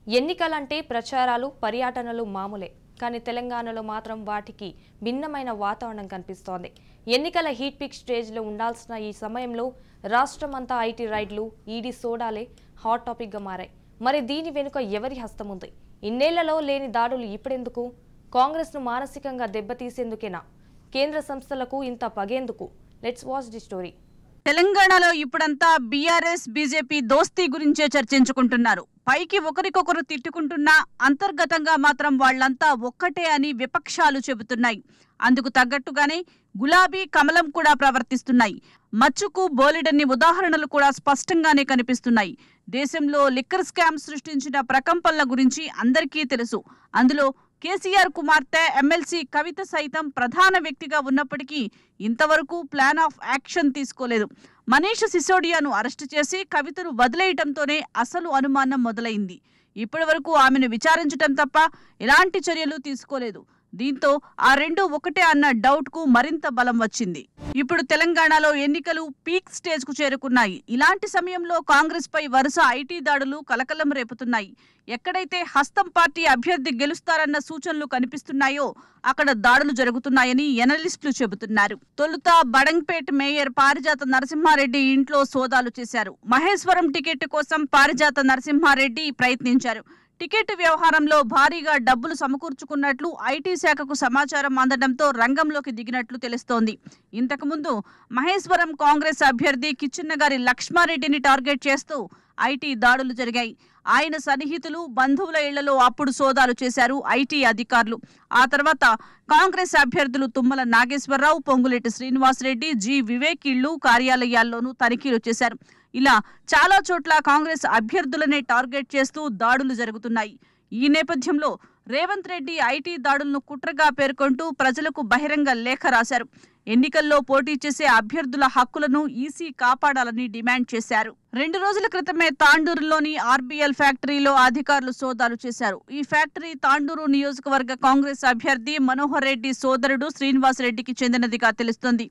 ఎన్నికలంటే ప్రచారాలు పర్యటనలు మామూలే కానీ తెలంగాణలో మాత్రం వాటికి భిన్నమైన వాతావరణం కనిపిస్తోంది. ఎన్నికల హీట్ పిక్ స్టేజ్లో ఉండాల్సిన ఈ సమయంలో రాష్ట్రమంతా ఐటీ రైడ్లు ఈడీ సోడాలే హాట్ టాపిక్గా మారాయి. మరి దీని వెనుక ఎవరి హస్తం ఉంది? ఇన్నేళ్లలో లేని దాడులు ఇప్పుడెందుకు? కాంగ్రెస్ను మానసికంగా దెబ్బతీసేందుకేనా? కేంద్ర సంస్థలకు ఇంత పగేందుకు? Let's watch the story. తెలంగాణలో ఇప్పుడంతా బీఆర్ఎస్ బీజేపీ దోస్తీ గురించే చర్చించుకుంటున్నారు. పైకి ఒకరికొకరు తిట్టుకుంటున్నా అంతర్గతంగా మాత్రం వాళ్లంతా ఒక్కటే అని విపక్షాలు చెబుతున్నాయి. అందుకు తగ్గట్టుగానే గులాబీ కమలం కూడా ప్రవర్తిస్తున్నాయి. మచ్చుకు బోలెడన్ని ఉదాహరణలు కూడా స్పష్టంగానే కనిపిస్తున్నాయి. దేశంలో లిక్కర్ స్కామ్ సృష్టించిన ప్రకంపనల గురించి అందరికీ తెలుసు. అందులో కేసీఆర్ కుమార్తె ఎమ్మెల్సీ కవిత సైతం ప్రధాన వ్యక్తిగా ఉన్నప్పటికీ ఇంతవరకు ప్లాన్ ఆఫ్ యాక్షన్ తీసుకోలేదు. మనీష్ సిసోడియాను అరెస్టు చేసి కవితను వదిలేయటంతోనే అసలు అనుమానం మొదలైంది. ఇప్పటి వరకు ఆమెను విచారించటం తప్ప ఎలాంటి చర్యలు తీసుకోలేదు. దీంతో ఆ రెండు ఒకటే అన్న డౌట్ కు మరింత బలం వచ్చింది. ఇప్పుడు తెలంగాణలో ఎన్నికలు పీక్ స్టేజ్ కు చేరుకున్నాయి. ఇలాంటి సమయంలో కాంగ్రెస్ పై వరుస ఐటీ దాడులు కలకలం రేపుతున్నాయి. ఎక్కడైతే హస్తం పార్టీ అభ్యర్థి గెలుస్తారన్న సూచనలు కనిపిస్తున్నాయో అక్కడ దాడులు జరుగుతున్నాయని ఎనలిస్టులు చెబుతున్నారు. తొలుత బడంగ్పేట్ మేయర్ పారిజాత నరసింహారెడ్డి ఇంట్లో సోదాలు చేశారు. మహేశ్వరం టికెట్ కోసం పారిజాత నరసింహారెడ్డి ప్రయత్నించారు. టికెట్ వ్యవహారంలో భారీగా డబ్బులు సమకూర్చుకున్నట్లు ఐటీ శాఖకు సమాచారం అందడంతో రంగంలోకి దిగినట్లు తెలుస్తోంది. ఇంతకుముందు మహేశ్వరం కాంగ్రెస్ అభ్యర్థి కిచ్చెన్నగారి లక్ష్మారెడ్డిని టార్గెట్ చేస్తూ ఐటీ దాడులు జరిగాయి. ఆయన సన్నిహితులు బంధువుల ఇళ్లలో అప్పుడు సోదాలు చేశారు ఐటీ అధికారులు. ఆ తర్వాత కాంగ్రెస్ అభ్యర్థులు తుమ్మల నాగేశ్వరరావు, పొంగులేటి శ్రీనివాసరెడ్డి, జి వివేక్ ఇళ్లు, కార్యాలయాల్లోనూ తనిఖీలు చేశారు. ఇలా చాలా చోట్ల కాంగ్రెస్ అభ్యర్థులనే టార్గెట్ చేస్తూ దాడులు జరుగుతున్నాయి. ఈ నేపథ్యంలో రేవంత్ రెడ్డి ఐటీ దాడులను కుట్రగా పేర్కొంటూ ప్రజలకు బహిరంగ లేఖ రాశారు. ఎన్నికల్లో పోటీ చేసే అభ్యర్థుల హక్కులను ఈసీ కాపాడాలని డిమాండ్ చేశారు. 2 రోజుల క్రితమే తాండూరులోని ఆర్బీఎల్ ఫ్యాక్టరీలో అధికారులు సోదాలు చేశారు. ఈ ఫ్యాక్టరీ తాండూరు నియోజకవర్గ కాంగ్రెస్ అభ్యర్థి మనోహర్ రెడ్డి సోదరుడు శ్రీనివాసరెడ్డికి చెందినదిగా తెలుస్తోంది.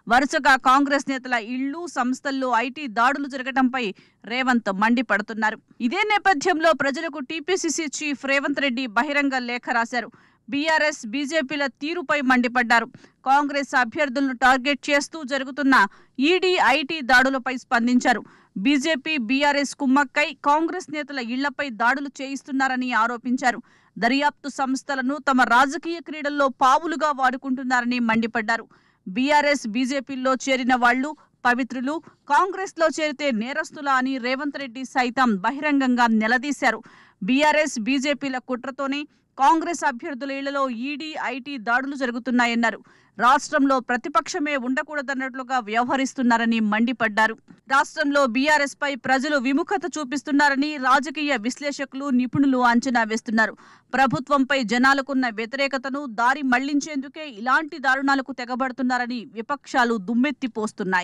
వరుసగా కాంగ్రెస్ నేతల ఇళ్లు, సంస్థల్లో ఐటీ దాడులు జరగడంపై రేవంత్ మండిపడుతున్నారు. ఇదే నేపథ్యంలో ప్రజలకు టీపీసీసీ చీఫ్ రేవంత్ రెడ్డి బహిరంగ లేఖ రాశారు. బీఆర్ఎస్ బీజేపీల తీరుపై మండిపడ్డారు. కాంగ్రెస్ అభ్యర్థులను టార్గెట్ చేస్తూ జరుగుతున్న ఈడీ ఐటీ దాడులపై స్పందించారు. బీజేపీ బీఆర్ఎస్ కుమ్మక్కై కాంగ్రెస్ నేతల ఇళ్లపై దాడులు చేయిస్తున్నారని ఆరోపించారు. దర్యాప్తు సంస్థలను తమ రాజకీయ క్రీడల్లో పావులుగా వాడుకుంటున్నారని మండిపడ్డారు. బీఆర్ఎస్ బీజేపీల్లో చేరిన వాళ్లు పవిత్రులు, కాంగ్రెస్ లో చేరితే నేరస్తులా అని రేవంత్ రెడ్డి సైతం బహిరంగంగా నిలదీశారు. బీఆర్ఎస్ బీజేపీల కుట్రతోనే కాంగ్రెస్ అభ్యర్థుల ఇళ్లలో ఈడీ ఐటీ దాడులు జరుగుతున్నాయన్నారు. రాష్ట్రంలో ప్రతిపక్షమే ఉండకూడదన్నట్లుగా వ్యవహరిస్తున్నారని మండిపడ్డారు. రాష్ట్రంలో బీఆర్ఎస్ పై ప్రజలు విముఖత చూపిస్తున్నారని రాజకీయ విశ్లేషకులు, నిపుణులు అంచనా వేస్తున్నారు. ప్రభుత్వంపై జనాలకున్న వ్యతిరేకతను దారి మళ్లించేందుకే ఇలాంటి దారుణాలకు తెగబడుతున్నారని విపక్షాలు దుమ్మెత్తిపోస్తున్నాయి.